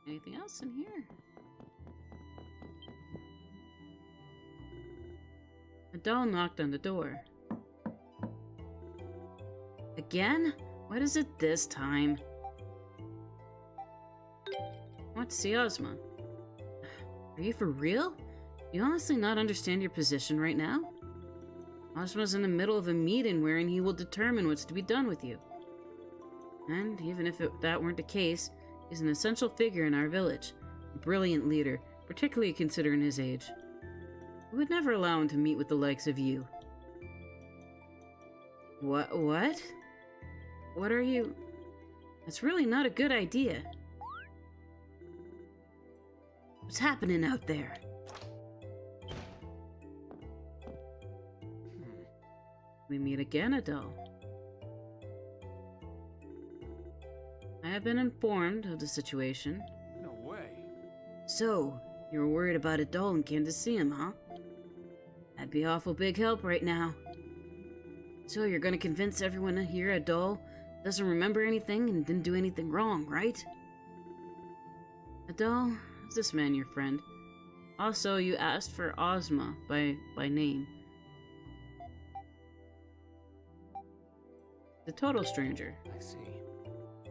Anything else in here? Adol knocked on the door. Again? What is it this time? I want to see Ozma. Are you for real? Do you honestly not understand your position right now? Ozma's in the middle of a meeting wherein he will determine what's to be done with you. And even if that weren't the case, he's an essential figure in our village. A brilliant leader, particularly considering his age. We would never allow him to meet with the likes of you. What? What are you... That's really not a good idea. What's happening out there? We meet again, Adol. I have been informed of the situation. No way. So, you were worried about Adol and came to see him, huh? That'd be awful big help right now. So you're gonna convince everyone here Adol doesn't remember anything and didn't do anything wrong, right? Adol, is this man your friend? Also, you asked for Ozma by name. The total stranger. I see.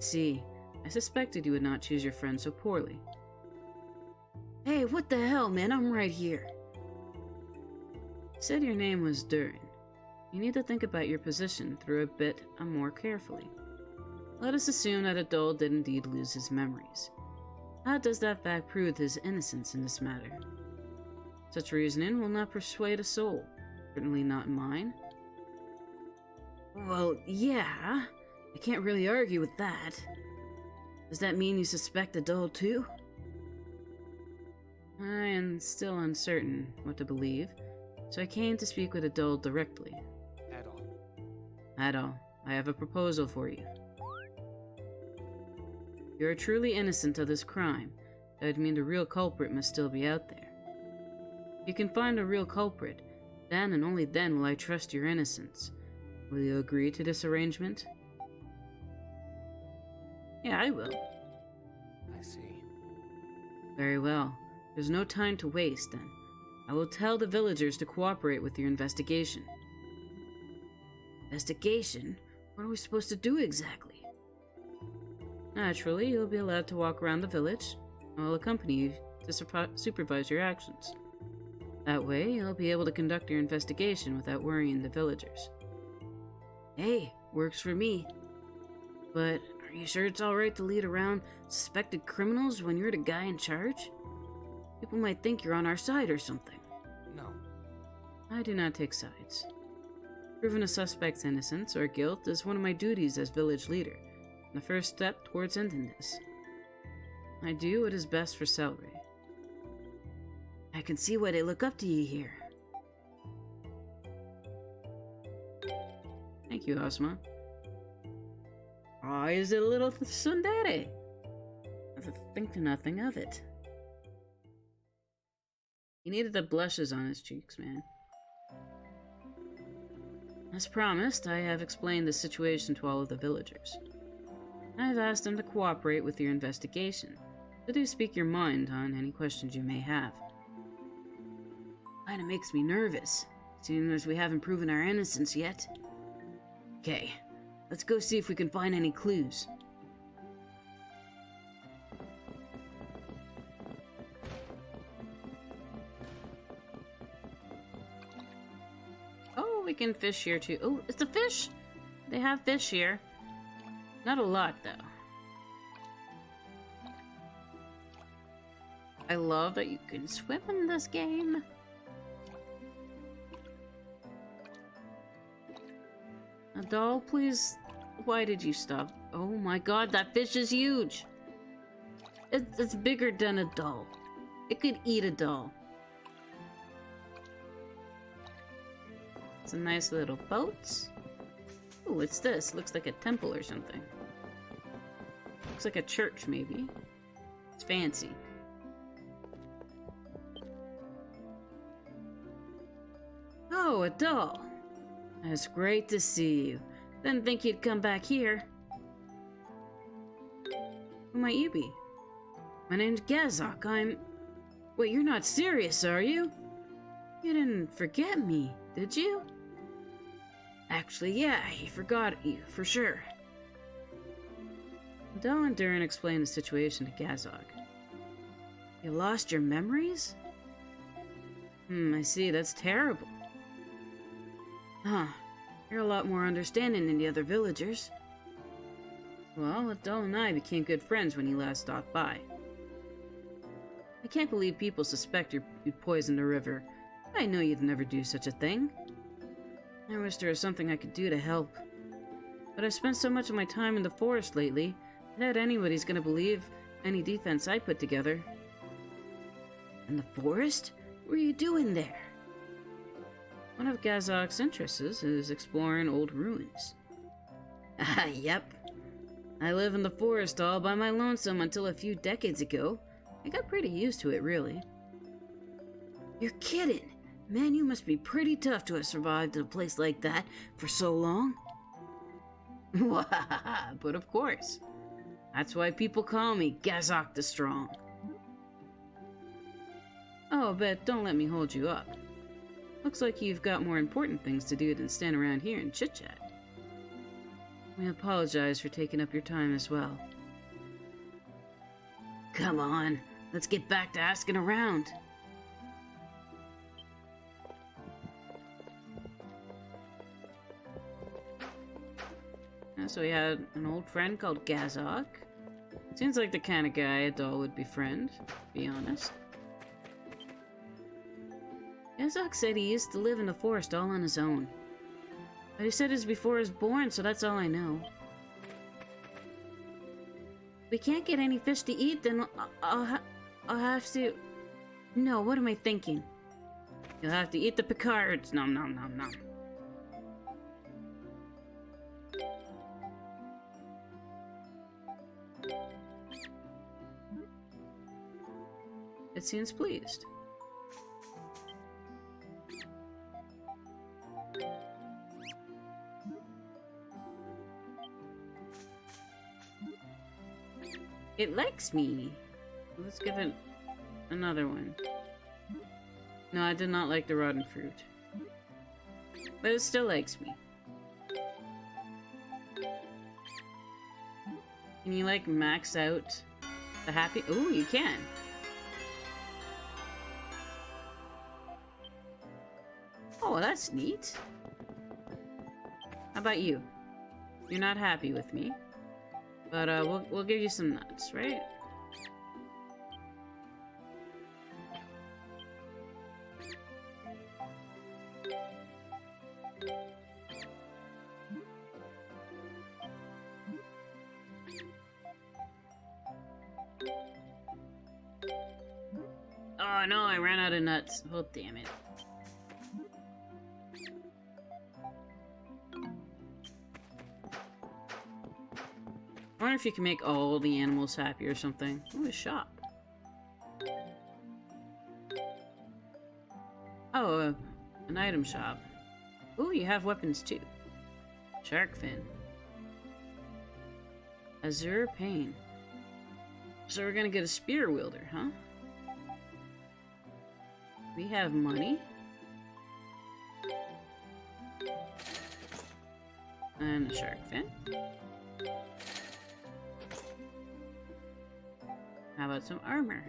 See, I suspected you would not choose your friend so poorly. Hey, what the hell, man? I'm right here. You said your name was Durin. You need to think about your position through a bit more carefully. Let us assume that Adol did indeed lose his memories. How does that fact prove his innocence in this matter? Such reasoning will not persuade a soul, certainly not mine. Well, yeah, I can't really argue with that. Does that mean you suspect Adol too? I am still uncertain what to believe, so I came to speak with Adol directly. Adol, I have a proposal for you. If you are truly innocent of this crime, that would mean the real culprit must still be out there. If you can find a real culprit, then and only then will I trust your innocence. Will you agree to this arrangement? Yeah, I will. I see. Very well. There's no time to waste, then. I will tell the villagers to cooperate with your investigation. Investigation? What are we supposed to do exactly? Naturally, you'll be allowed to walk around the village. I will accompany you to supervise your actions. That way, you'll be able to conduct your investigation without worrying the villagers. Hey, works for me. But are you sure it's alright to lead around suspected criminals when you're the guy in charge? People might think you're on our side or something. No. I do not take sides. Proving a suspect's innocence or guilt is one of my duties as village leader, and the first step towards ending this. I do what is best for Selray. I can see why they look up to you here. Thank you, Ozma. Aw, is it a little tsundere? I think nothing of it. He needed the blushes on his cheeks, man. As promised, I have explained the situation to all of the villagers. I have asked them to cooperate with your investigation, so do speak your mind on any questions you may have. Kinda makes me nervous, seeing as we haven't proven our innocence yet. Okay, let's go see if we can find any clues. Oh, we can fish here too. Oh, it's a fish! They have fish here. Not a lot, though. I love that you can swim in this game. Adol, please. Why did you stop? Oh my god, that fish is huge! It's bigger than a doll. It could eat a doll. It's a nice little boat. Ooh, what's this? Looks like a temple or something. Looks like a church, maybe. It's fancy. Oh, Adol. It's great to see you. Didn't think you'd come back here. Who might you be? My name's Gazok. Wait, you're not serious, are you? You didn't forget me, did you? Actually, yeah, he forgot you, for sure. Adol and Durin explained the situation to Gazok. You lost your memories? I see, that's terrible. Huh, you're a lot more understanding than the other villagers. Well, Adol and I became good friends when you last stopped by. I can't believe people suspect you poisoned the river. I know you'd never do such a thing. I wish there was something I could do to help. But I've spent so much of my time in the forest lately, that anybody's gonna believe any defense I put together. In the forest? What are you doing there? One of Gazok's interests is exploring old ruins. Yep. I live in the forest all by my lonesome until a few decades ago. I got pretty used to it, really. You're kidding! Man, you must be pretty tough to have survived in a place like that for so long. But of course. That's why people call me Gazok the Strong. Oh, but don't let me hold you up. Looks like you've got more important things to do than stand around here and chit-chat. We apologize for taking up your time as well. Come on, let's get back to asking around. So we had an old friend called Gazok. Seems like the kind of guy Adol would befriend, to be honest. Gazok said he used to live in the forest all on his own. But he said it was before he was born, so that's all I know. We can't get any fish to eat, then I'll have to... No, what am I thinking? You'll have to eat the Picards. Nom nom nom nom. It seems pleased. It likes me. Let's give it another one. No, I did not like the rotten fruit. But it still likes me. Can you, like, max out the happy... Ooh, you can. Oh, well, that's neat. How about you? You're not happy with me. But, we'll give you some nuts, right? Oh no, I ran out of nuts. Oh, damn it. I wonder if you can make all the animals happy or something. Ooh, a shop. Oh, an item shop. Ooh, you have weapons too. Shark fin. Azure pane. So we're gonna get a spear wielder, huh? We have money. And a shark fin. How about some armor?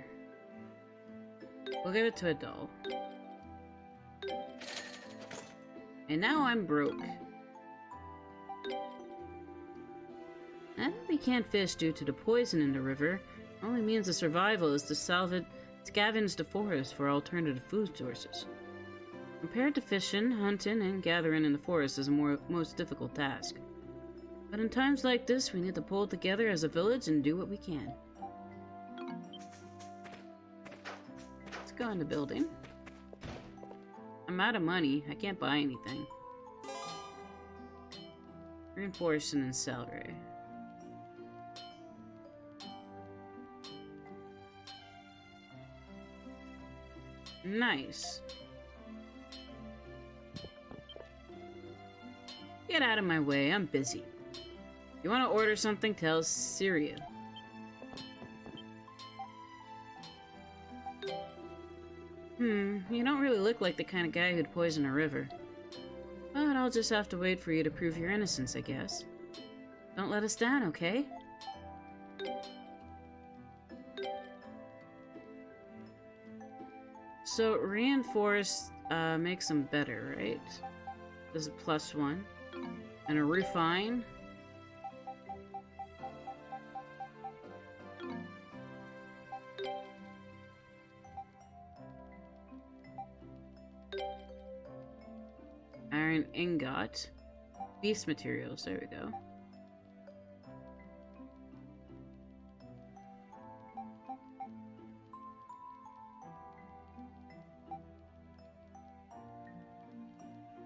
We'll give it to Adol. And now I'm broke. And we can't fish due to the poison in the river. Only means of survival is to scavenge the forest for alternative food sources. Compared to fishing, hunting, and gathering in the forest is a most difficult task. But in times like this, we need to pull together as a village and do what we can. Let's go in the building. I'm out of money. I can't buy anything. Reinforcing and Selray. Nice. Get out of my way, I'm busy. You want to order something, tell Syria. You don't really look like the kind of guy who'd poison a river. But I'll just have to wait for you to prove your innocence, I guess. Don't let us down, okay? So, reinforce makes them better, right? There's a +1. And a refine. Iron ingot. Beast materials, there we go.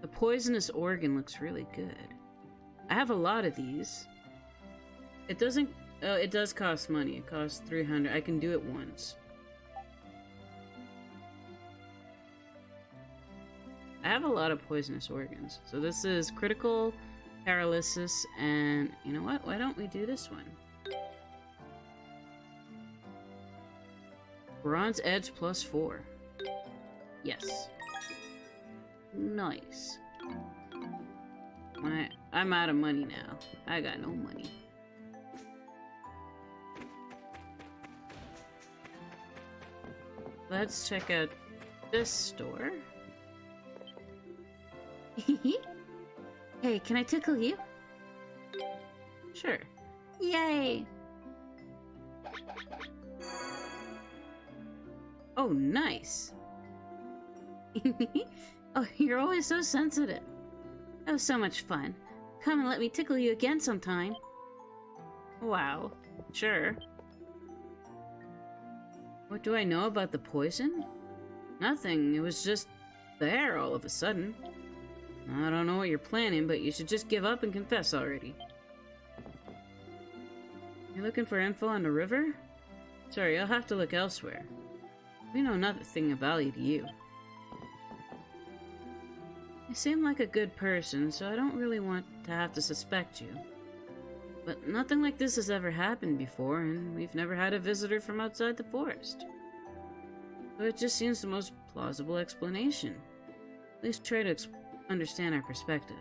The poisonous organ looks really good. I have a lot of these. It doesn't... Oh, it does cost money. It costs 300. I can do it once. I have a lot of poisonous organs. So this is critical, paralysis, and... You know what? Why don't we do this one? Bronze edge +4. Yes. Nice. I'm out of money now. I got no money. Let's check out this store. Hey, can I tickle you? Sure. Yay! Oh, nice. Oh, you're always so sensitive. That was so much fun. Come and let me tickle you again sometime. Wow. Sure. What do I know about the poison? Nothing. It was just there all of a sudden. I don't know what you're planning, but you should just give up and confess already. You're looking for info on the river? Sorry, I'll have to look elsewhere. We know nothing of value to you. You seem like a good person, so I don't really want to have to suspect you. But nothing like this has ever happened before, and we've never had a visitor from outside the forest. So it just seems the most plausible explanation. At least try to understand our perspective.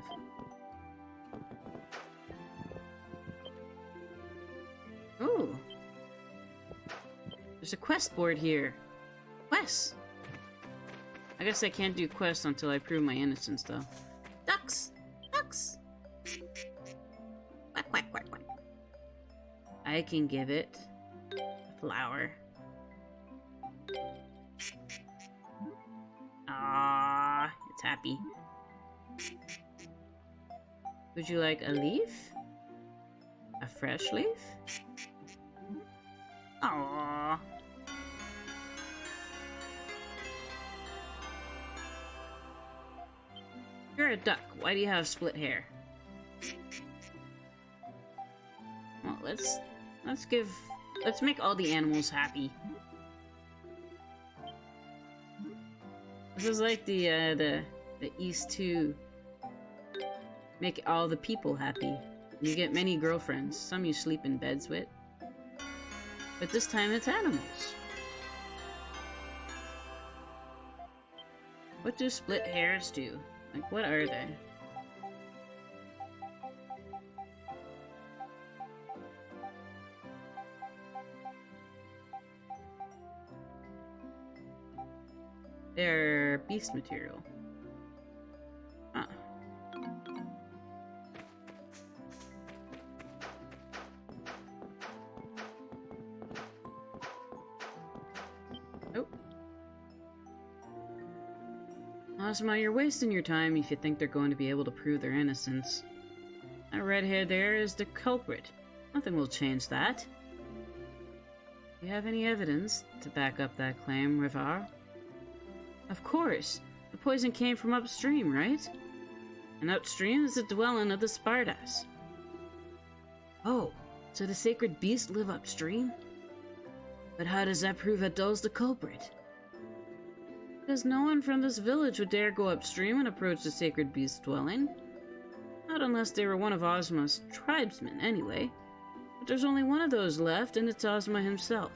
Ooh. There's a quest board here. Quests! I guess I can't do quests until I prove my innocence, though. Ducks! Ducks! Quack, quack, quack, quack. I can give it a flower. Ah, it's happy. Would you like a leaf? A fresh leaf? Aww. You're a duck. Why do you have split hair? Well, let's make all the animals happy. This is like the East 2. Make all the people happy. You get many girlfriends. Some you sleep in beds with. But this time it's animals. What do split hairs do? Like, what are they? They're beast material. Ah. Oh. Ozma, you're wasting your time if you think they're going to be able to prove their innocence. That red hair there is the culprit. Nothing will change that. Do you have any evidence to back up that claim, Rivar? Of course. The poison came from upstream, right? And upstream is the dwelling of the Spardas. Oh, so the sacred beasts live upstream? But how does that prove Adol's the culprit? Because no one from this village would dare go upstream and approach the sacred beast's dwelling. Not unless they were one of Ozma's tribesmen, anyway. But there's only one of those left, and it's Ozma himself.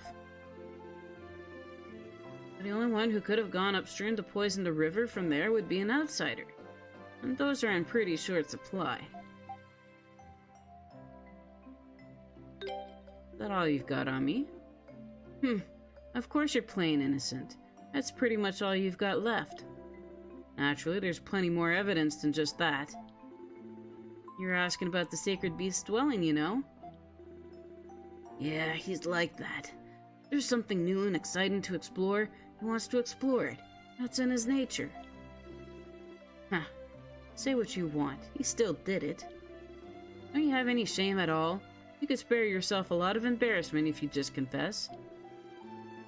The only one who could have gone upstream to poison the river from there would be an outsider. And those are in pretty short supply. Is that all you've got on me? Of course you're plain innocent. That's pretty much all you've got left. Naturally, there's plenty more evidence than just that. You're asking about the sacred beast's dwelling, you know? Yeah, he's like that. There's something new and exciting to explore. He wants to explore it. That's in his nature. Huh. Say what you want. He still did it. Don't you have any shame at all? You could spare yourself a lot of embarrassment if you just confess.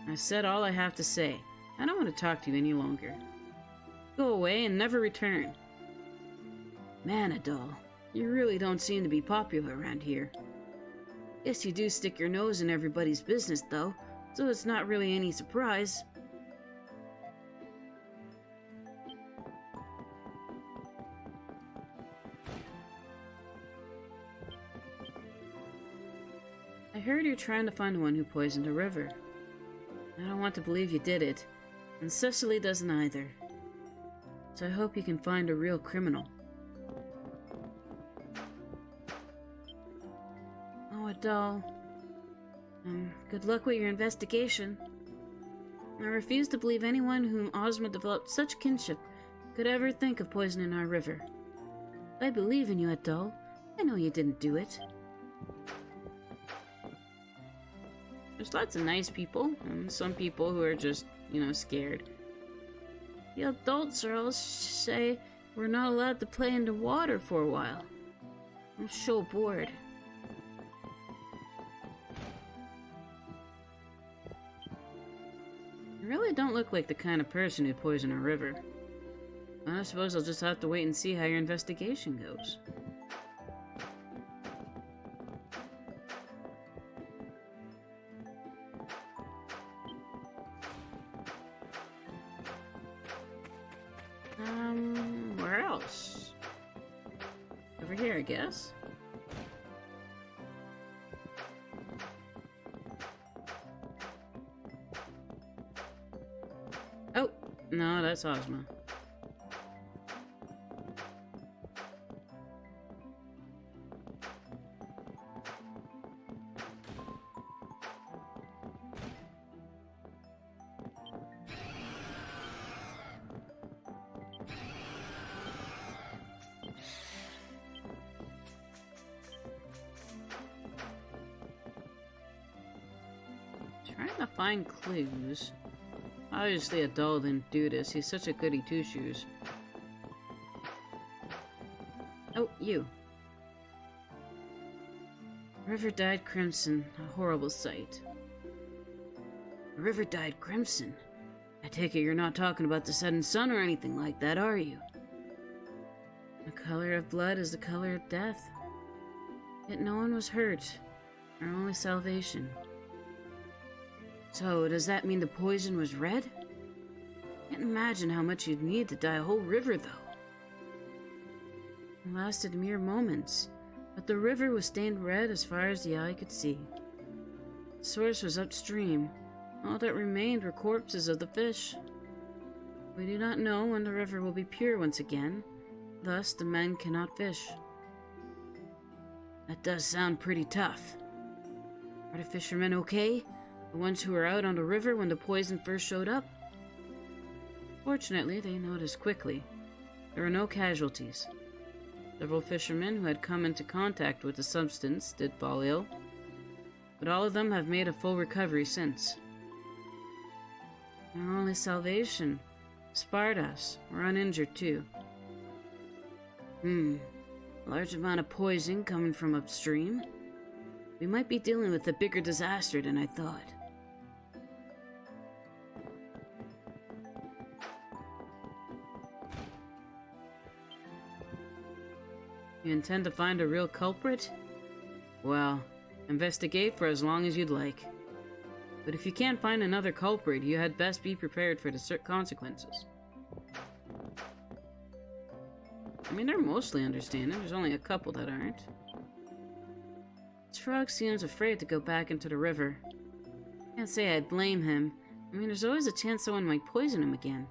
I've said all I have to say. I don't want to talk to you any longer. Go away and never return. Man, Adol, you really don't seem to be popular around here. Guess you do stick your nose in everybody's business, though, so it's not really any surprise. I heard you're trying to find the one who poisoned the river. I don't want to believe you did it, and Cecily doesn't either. So I hope you can find a real criminal. Oh, Adol. Good luck with your investigation. I refuse to believe anyone whom Ozma developed such kinship could ever think of poisoning our river. I believe in you, Adol. I know you didn't do it. There's lots of nice people, and some people who are just, scared. The adults are all say we're not allowed to play in the water for a while. I'm so bored. You really don't look like the kind of person who'd poison a river. I suppose I'll just have to wait and see how your investigation goes. Where else? Over here, I guess. Oh, no, that's Ozma. Trying to find clues. Obviously Adol didn't do this. He's such a goody two-shoes. Oh, you. River dyed crimson. A horrible sight. The river dyed crimson? I take it you're not talking about the setting sun or anything like that, are you? The color of blood is the color of death. Yet no one was hurt. Our only salvation. So, does that mean the poison was red? Can't imagine how much you'd need to dye a whole river, though. It lasted mere moments, but the river was stained red as far as the eye could see. The source was upstream. All that remained were corpses of the fish. We do not know when the river will be pure once again, thus the men cannot fish. That does sound pretty tough. Are the fishermen okay? The ones who were out on the river when the poison first showed up? Fortunately, they noticed quickly. There were no casualties. Several fishermen who had come into contact with the substance did fall ill, but all of them have made a full recovery since. Our only salvation spared us. We're uninjured too. Large amount of poison coming from upstream. We might be dealing with a bigger disaster than I thought. You intend to find a real culprit? Well, investigate for as long as you'd like. But if you can't find another culprit, you had best be prepared for the consequences. I mean, they're mostly understanding. There's only a couple that aren't. This frog seems afraid to go back into the river. Can't say I blame him. I mean, there's always a chance someone might poison him again.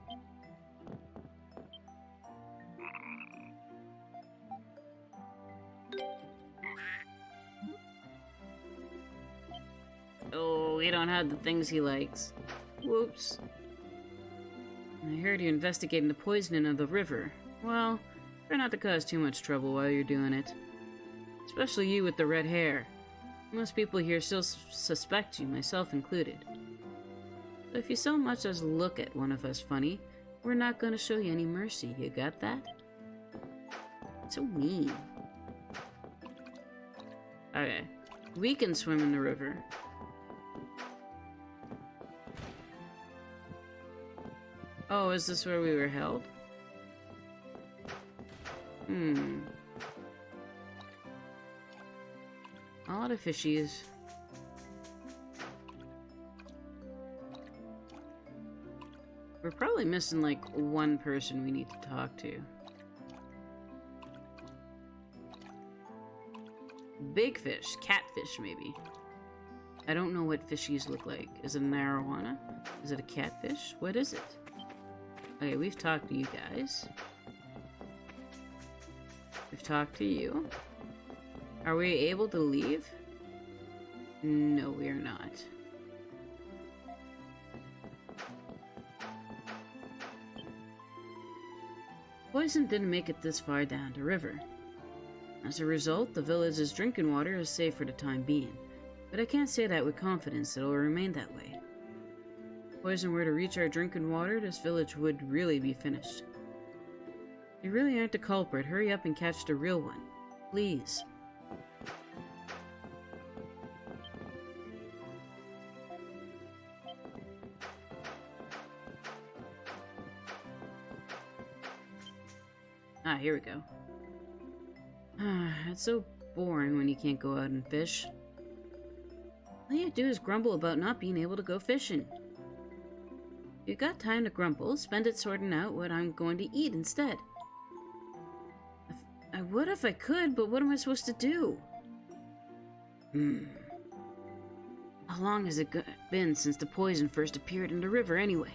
Oh, we don't have the things he likes. Whoops. I heard you're investigating the poisoning of the river. Well, try not to cause too much trouble while you're doing it. Especially you with the red hair. Most people here still suspect you, myself included. So if you so much as look at one of us funny, we're not gonna show you any mercy. You got that? So mean. Okay. We can swim in the river. Oh, is this where we were held? A lot of fishies. We're probably missing, like, one person we need to talk to. Big fish. Catfish, maybe. I don't know what fishies look like. Is it an arowana? Is it a catfish? What is it? Okay, we've talked to you guys. We've talked to you. Are we able to leave? No, we are not. Poison didn't make it this far down the river. As a result, the village's drinking water is safe for the time being, but I can't say that with confidence that it will remain that way. If poison were to reach our drinking water, this village would really be finished. You really aren't the culprit. Hurry up and catch the real one. Please. Ah, here we go. It's so boring when you can't go out and fish. All you do is grumble about not being able to go fishing. If you got time to grumble, spend it sorting out what I'm going to eat instead. I would if I could, but what am I supposed to do? How long has it been since the poison first appeared in the river anyway?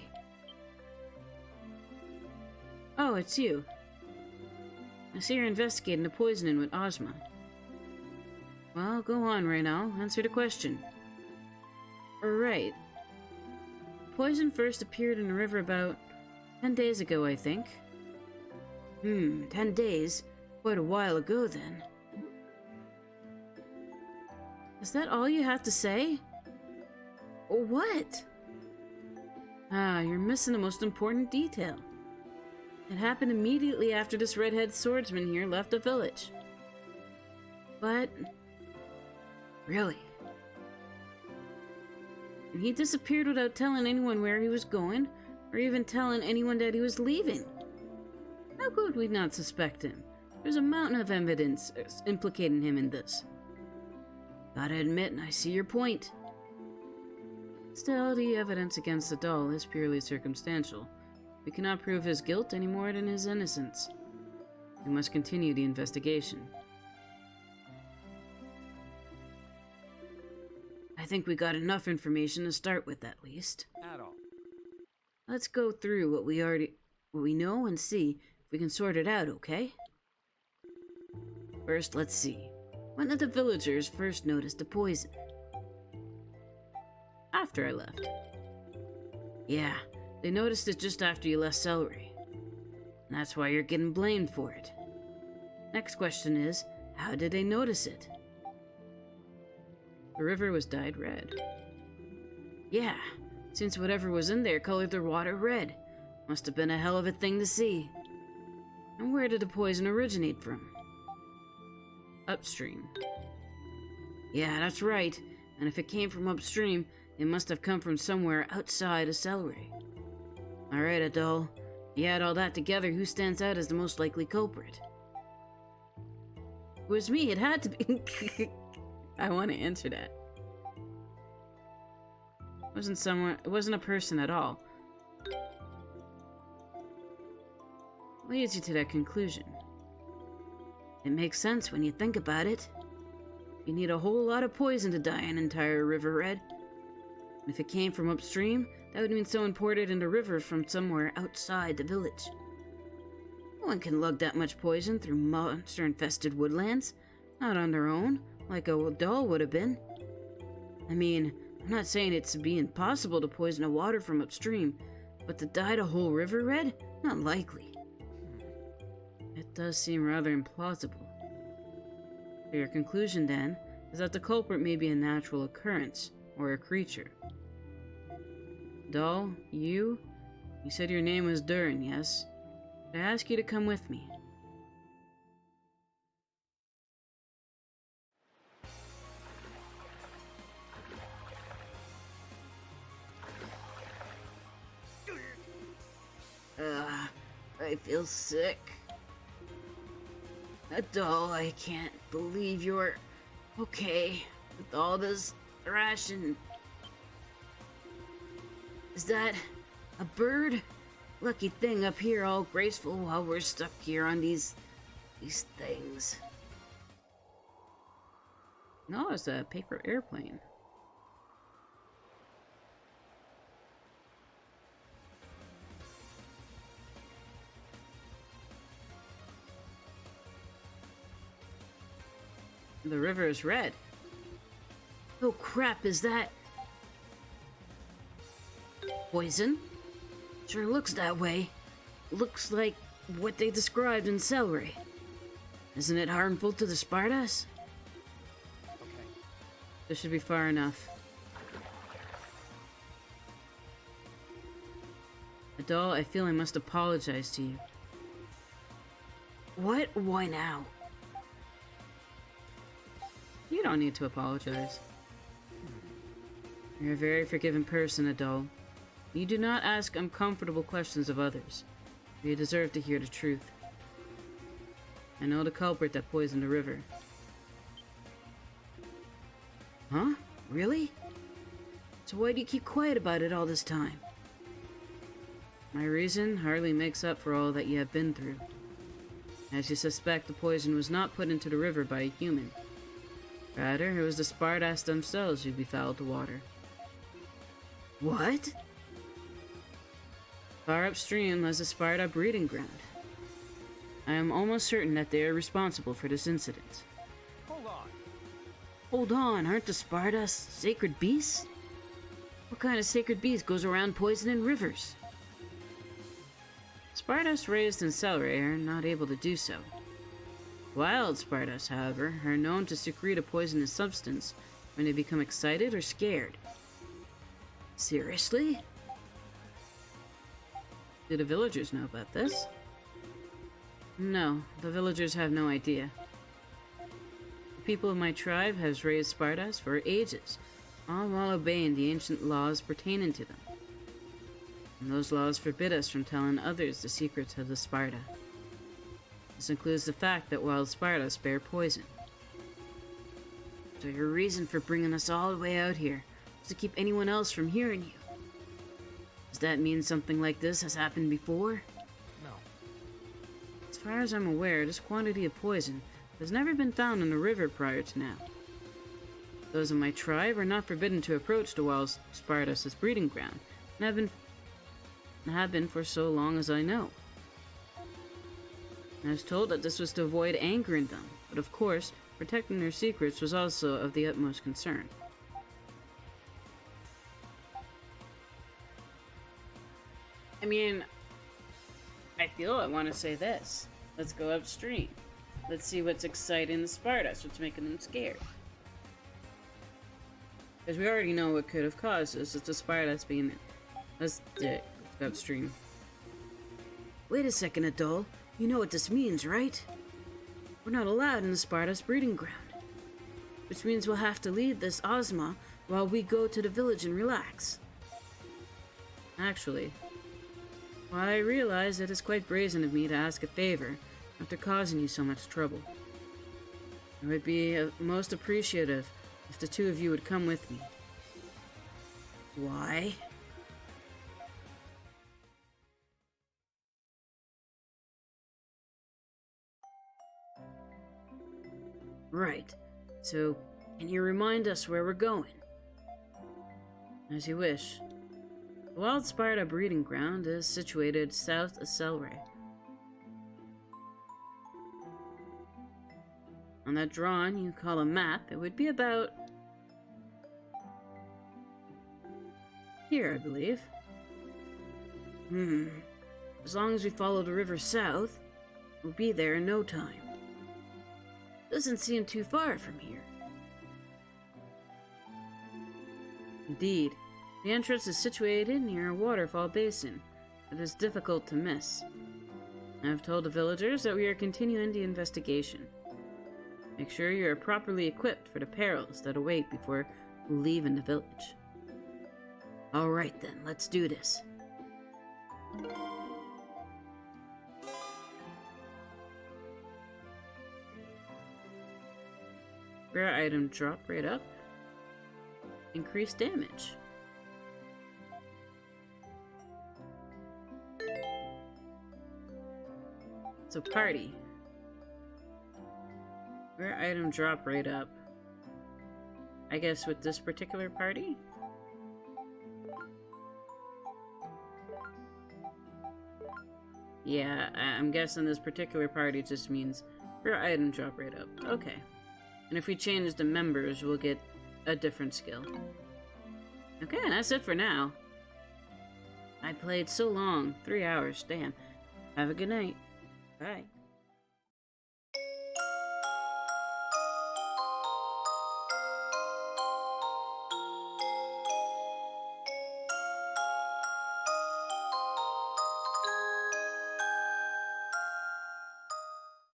Oh, it's you. I see you're investigating the poisoning with Ozma. Well, go on right now. Answer the question. Alright. Poison first appeared in the river about 10 days ago, I think. 10 days? Quite a while ago, then. Is that all you have to say? Or what? Ah, you're missing the most important detail. It happened immediately after this redhead swordsman here left the village. But... really? And he disappeared without telling anyone where he was going, or even telling anyone that he was leaving. How could we not suspect him? There's a mountain of evidence implicating him in this. Gotta admit, I see your point. Still, the evidence against Adol is purely circumstantial. We cannot prove his guilt any more than his innocence. We must continue the investigation. I think we got enough information to start with, at least. Adol. Let's go through what we know and see if we can sort it out, okay? First, let's see. When did the villagers first notice the poison? After I left. Yeah, they noticed it just after you left Selray. And that's why you're getting blamed for it. Next question is, how did they notice it? The river was dyed red. Yeah, since whatever was in there colored the water red. Must have been a hell of a thing to see. And where did the poison originate from? Upstream. Yeah, that's right. And if it came from upstream, it must have come from somewhere outside of Selray. Alright, Adol. You add all that together, who stands out as the most likely culprit? It was me, it had to be. I want to answer that. It wasn't a person at all. What leads you to that conclusion? It makes sense when you think about it. You need a whole lot of poison to dye an entire river red. If it came from upstream, that would mean someone poured it in the river from somewhere outside the village. No one can lug that much poison through monster-infested woodlands, not on their own, like a Adol would have been. I mean, I'm not saying it's be impossible to poison the water from upstream, but to dye the whole river red? Not likely. It does seem rather implausible. So your conclusion, then, is that the culprit may be a natural occurrence, or a creature. Doll, you said your name was Durin, yes? I ask you to come with me. I feel sick. Adol, I can't believe you're okay with all this thrashing. Is that a bird? Lucky thing up here, all graceful while we're stuck here on these things. No, it's a paper airplane. The river is red. Oh crap, is that poison? Sure looks that way. Looks like what they described in Selray. Isn't it harmful to the Spartas? Okay. This should be far enough. Adol, I feel I must apologize to you. What? Why now? You don't need to apologize. You're a very forgiving person, Adol. You do not ask uncomfortable questions of others. You deserve to hear the truth. I know the culprit that poisoned the river. Huh? Really? So why do you keep quiet about it all this time? My reason hardly makes up for all that you have been through. As you suspect, the poison was not put into the river by a human. Rather, it was the Spartas themselves who befouled the water. What? Far upstream lies the Sparta breeding ground. I am almost certain that they are responsible for this incident. Hold on. Hold on, aren't the Spartas sacred beasts? What kind of sacred beast goes around poisoning rivers? Spartas raised in Selray are not able to do so. Wild Spartas, however, are known to secrete a poisonous substance when they become excited or scared. Seriously? Do the villagers know about this? No, the villagers have no idea. The people of my tribe has raised Spartas for ages, all while obeying the ancient laws pertaining to them. And those laws forbid us from telling others the secrets of the Sparta. This includes the fact that wild Spartas bear poison. So your reason for bringing us all the way out here is to keep anyone else from hearing you. Does that mean something like this has happened before? No. As far as I'm aware, this quantity of poison has never been found in the river prior to now. Those of my tribe are not forbidden to approach the wild Spartas' breeding ground, and have been for so long as I know. I was told that this was to avoid angering them, but of course, protecting their secrets was also of the utmost concern. I mean, I feel I want to say this. Let's go upstream. Let's see what's exciting the Spartas, what's making them scared. Because we already know what could have caused this. It's the Spartas being... Let's go upstream. Wait a second, Adol. You know what this means, right? We're not allowed in the Spartas breeding ground. Which means we'll have to leave this Ozma while we go to the village and relax. Actually, while I realize it is quite brazen of me to ask a favor after causing you so much trouble, I would be most appreciative if the two of you would come with me. Why? Right. So, can you remind us where we're going? As you wish. The Wild Sparta breeding ground is situated south of Selray. On that drawing you call a map, it would be about here, I believe. As long as we follow the river south, we'll be there in no time. Doesn't seem too far from here. Indeed, the entrance is situated near a waterfall basin. It is difficult to miss. I have told the villagers that we are continuing the investigation. Make sure you are properly equipped for the perils that await before leaving the village. Alright then, let's do this. Rare item drop right up. Increased damage. It's a party. Rare item drop right up. I guess with this particular party? Yeah, I'm guessing this particular party just means rare item drop right up. Okay. And if we change the members, we'll get a different skill. Okay, that's it for now. I played so long. 3 hours. Damn. Have a good night. Bye.